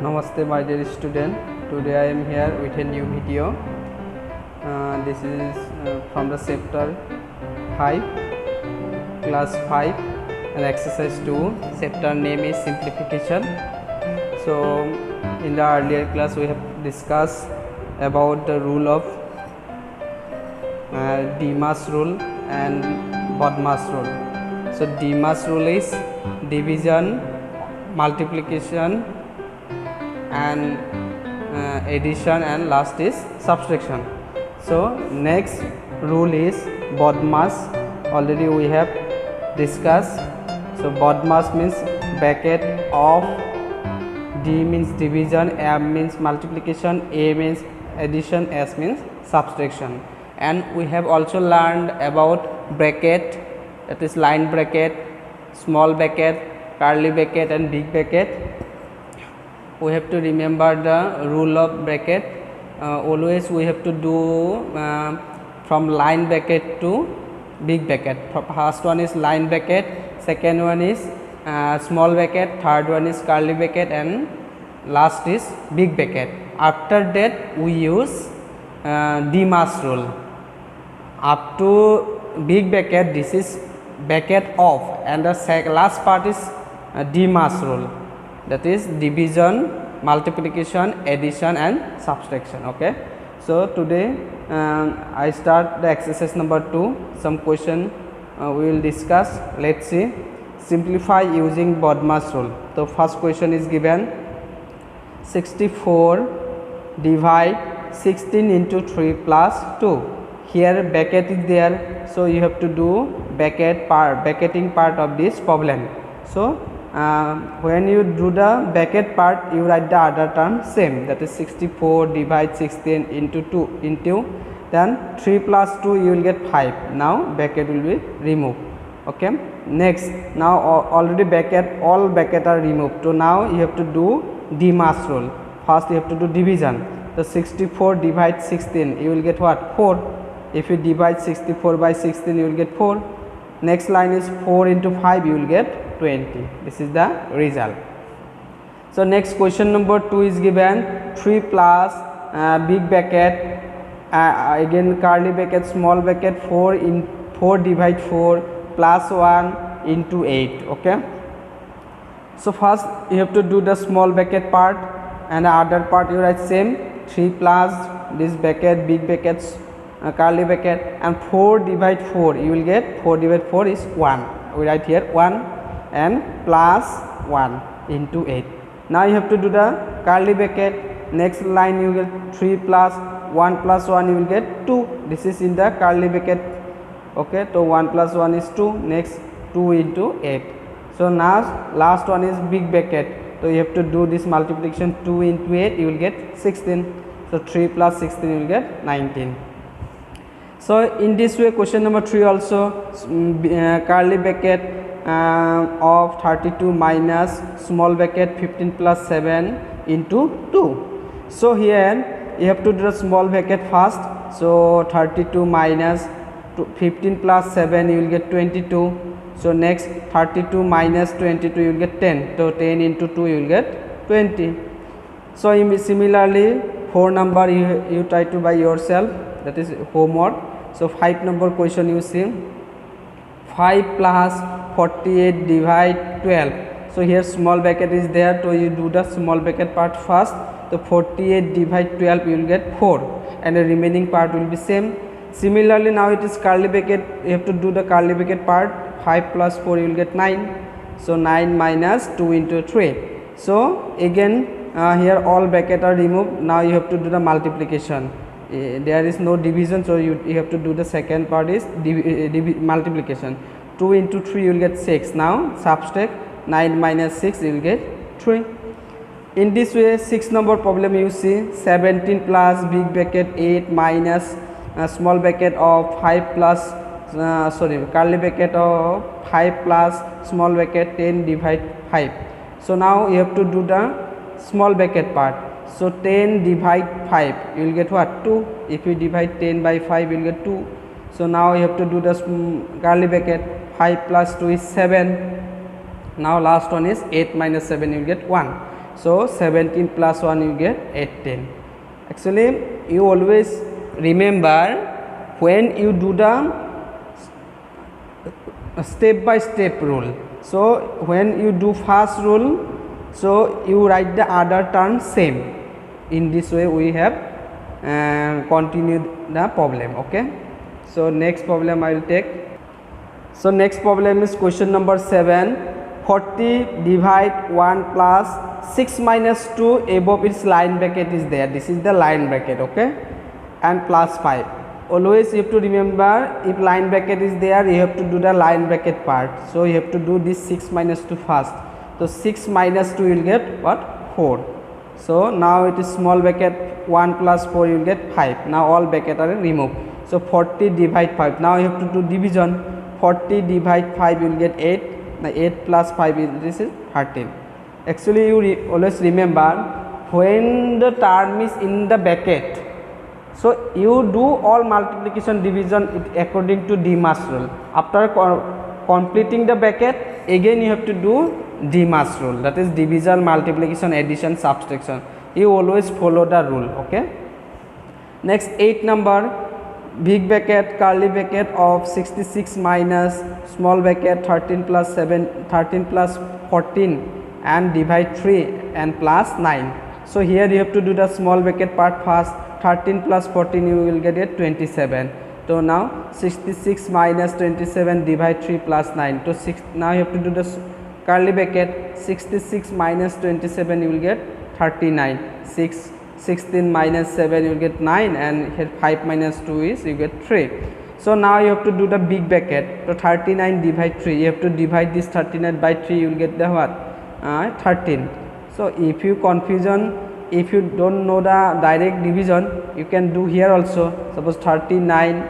Namaste my dear student. Today I am here with a new video. This is from the chapter 5, class 5 and exercise 2. Chapter name is simplification. So in the earlier class we have discussed about the rule of Demas rule and Bodmas rule. So Demas rule is division, multiplication and addition, and last is subtraction. So next rule is Bodmas. Already we have discussed. So Bodmas means bracket of, D means division, M means multiplication, A means addition, S means subtraction. And we have also learned about bracket, that is line bracket, small bracket, curly bracket and big bracket. We have to remember the rule of bracket. Always we have to do from line bracket to big bracket. First one is line bracket, second one is small bracket, third one is curly bracket, and last is big bracket. After that we use Demas rule. Up to big bracket, this is bracket of, and the last part is Demas rule, that is division, multiplication, addition and subtraction. Okay, so today I start the exercise number 2. Some question we will discuss. Let's see. Simplify using Bodmas rule. So first question is given: 64 divide 16 into 3 plus 2. Here bracket is there, so you have to do bracketing part of this problem. So when you do the bracket part, you write the other term same, that is 64 divide 16 into 2 into then 3 plus 2 you will get 5. Now bracket will be removed. Okay, next, now already all bracket are removed, so now you have to do Demas rule. First you have to do division. So 64 divide 16, you will get what? 4. If you divide 64 by 16, you will get 4. Next line is 4 into 5, you will get 20. This is the result. So next question number 2 is given: 3 plus big bracket, again curly bracket, small bracket, 4 divide 4 plus 1 into 8. Okay, so first you have to do the small bracket part, and the other part you write same, 3 plus this bracket, big brackets, curly bracket, and 4 divide 4, you will get 4 divide 4 is 1. We write here 1 and plus 1 into 8. Now you have to do the curly bracket. Next line you get 3 plus 1 plus 1, you will get 2. This is in the curly bracket. Okay, so 1 plus 1 is 2. Next 2 into 8. So now last one is big bracket. So you have to do this multiplication, 2 into 8, you will get 16. So 3 plus 16, you will get 19. So in this way, question number 3 also, curly bracket of 32 minus small bracket 15 plus 7 into 2. So here you have to do the small bracket first. So 32 minus 15 plus 7, you will get 22. So next 32 minus 22, you will get 10. So 10 into 2, you will get 20. So similarly 4 number you try to by yourself, that is homework. So 5 number question you see, 5 plus 48 divide 12. So here small bracket is there, so you do the small bracket part first. So 48 divide 12, you will get 4, and the remaining part will be same. Similarly now it is curly bracket, you have to do the curly bracket part. 5 plus 4, you will get 9. So 9 minus 2 into 3. So again here all bracket are removed. Now you have to do the multiplication. There is no division, so you have to do the second part is multiplication. 2 into 3, you will get 6. Now subtract 9 minus 6, you will get 3. In this way 6 number problem you see, 17 plus big bracket 8 minus small bracket of 5 plus curly bracket of 5 plus small bracket 10 divide 5. So now you have to do the small bracket part. So 10 divide 5, you will get what? 2. If you divide 10 by 5, you will get 2. So now you have to do the curly bracket. 5 plus 2 is 7. Now last one is 8 minus 7, you will get 1. So 17 plus 1 you get 18. Actually you always remember when you do the step by step rule. So when you do first rule, so you write the other term same. In this way we have continued the problem. Okay, so next problem I will take. So next problem is question number 7. 40 divide 1 plus 6 minus 2 above its line bracket is there. This is the line bracket. Okay, and plus 5. Always you have to remember, if line bracket is there, you have to do the line bracket part. So you have to do this 6 minus 2 first. So 6 minus 2 you will get what? 4. So now it is small bracket 1 plus 4 you will get 5. Now all bracket are removed. So 40 divide 5. Now you have to do division. 40 divide 5 you will get 8. Now 8 plus 5 is, this is 13. Actually you always remember, when the term is in the bracket, so you do all multiplication division according to Demas rule. After completing the bracket, again you have to do Demas rule, that is division, multiplication, addition, subtraction. You always follow the rule. Okay, next 8 number, big bracket curly bracket of 66 minus small bracket 13 plus 14 and divide 3 and plus 9. So here you have to do the small bracket part first. 13 plus 14 you will get it 27. So now 66 minus 27 divide 3 plus 9. So now you have to do the curly bracket. 66 minus 27 you will get 39. 16 minus 7 you will get 9, and here 5 minus 2 is you get 3. So now you have to do the big bracket. So 39 divide 3, you have to divide this 39 by 3, you will get the what? 13. So if you confusion, if you don't know the direct division, you can do here also. Suppose 39,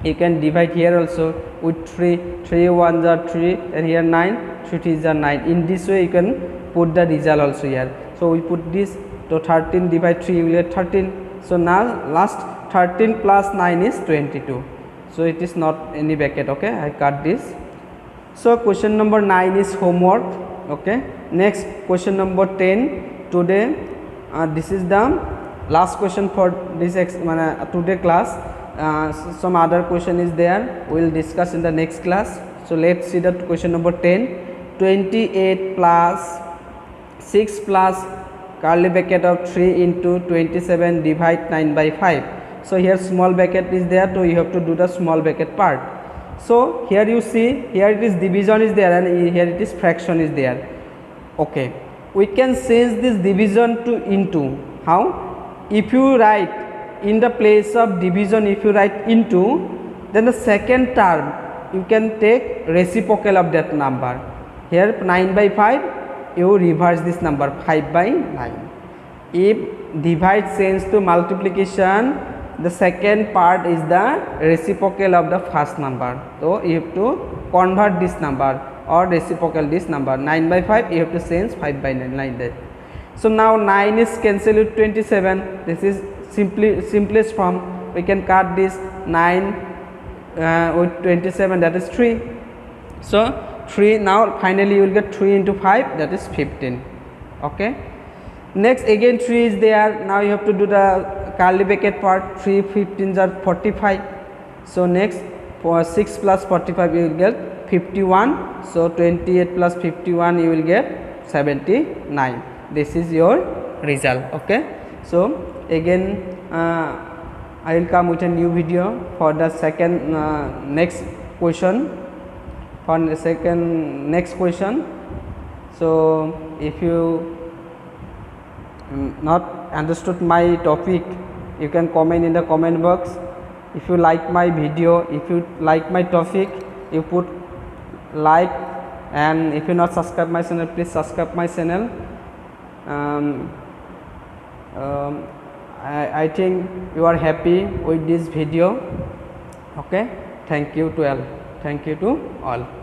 you can divide here also with 3. 3 1s are 3, and here 9, 3 3s are 9. In this way you can put the result also here. So we put this. So 13 divide 3 you will get 13. So now last 13 plus 9 is 22. So it is not any bracket. Okay, I cut this. So question number 9 is homework. Okay, next question number 10. Today this is the last question for this today class. Some other question is there, we will discuss in the next class. So let's see the question number 10. 28 plus 6 plus curly bracket of 3 into 27 divide 9 by 5. So here small bracket is there, so you have to do the small bracket part. So here you see, here it is division is there, and here it is fraction is there. Okay, we can change this division to into. How? If you write in the place of division, if you write into, then the second term you can take reciprocal of that number. Here 9 by 5, you reverse this number 5 by 9. If divide change to multiplication, the second part is the reciprocal of the first number. So you have to convert this number or reciprocal this number. 9 by 5, you have to change 5 by 9 like that. So now 9 is cancelled with 27. This is simplest form. We can cut this 9 with 27, that is 3. So 3, now finally you will get 3 into 5, that is 15. Okay, next again 3 is there. Now you have to do the curly bracket part. 3 15s are 45. So next for 6 plus 45 you will get 51. So 28 plus 51 you will get 79. This is your result. Okay, so again I will come with a new video for the second next question. For the second next question. So if you not understood my topic, you can comment in the comment box. If you like my video, if you like my topic, you put like, and if you not subscribe my channel, please subscribe my channel. I think you are happy with this video. Okay, thank you to all.